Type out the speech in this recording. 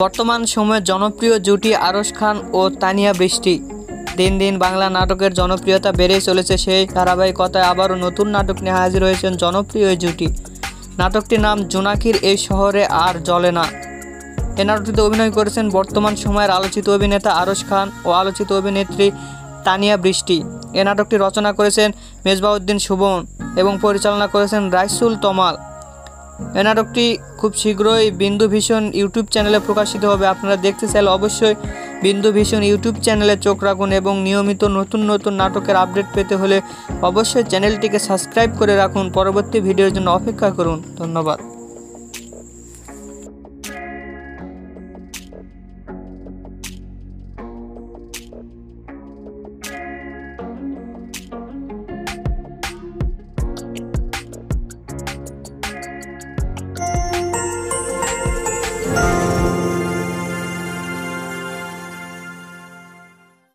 বর্তমান সময়ে জনপ্রিয় জুটি আরশ খান ও তানিয়া বৃষ্টি। দিন দিন বাংলা নাটকের জনপ্রিয়তা বেড়েই চলেছে। সেই ধারাবাহিকতায় আবারও নতুন নাটক নিয়ে হাজির হয়েছেন জনপ্রিয় এই জুটি। নাটকটির নাম জোনাকির এই শহরে আর জ্বলে না। এই নাটকটিতে অভিনয় করেছেন বর্তমান সময়ের আলোচিত অভিনেতা আরশ খান ও আলোচিত অভিনেত্রী তানিয়া বৃষ্টি। এই নাটকটি রচনা করেছেন মেজবাউদ্দিন সুবন এবং পরিচালনা করেছেন রাইসুল তমাল। এই নাটকটি খুব শীঘ্রই বিন্দু ভিশন ইউটিউব চ্যানেলে প্রকাশিত হবে। আপনারা দেখতে চাইলে অবশ্যই বিন্দু ভিশন ইউটিউব চ্যানেলে চোখ রাখুন এবং নিয়মিত নতুন নতুন নাটকের আপডেট পেতে হলে অবশ্যই চ্যানেলটিকে সাবস্ক্রাইব করে রাখুন। পরবর্তী ভিডিওর জন্য অপেক্ষা করুন। ধন্যবাদ।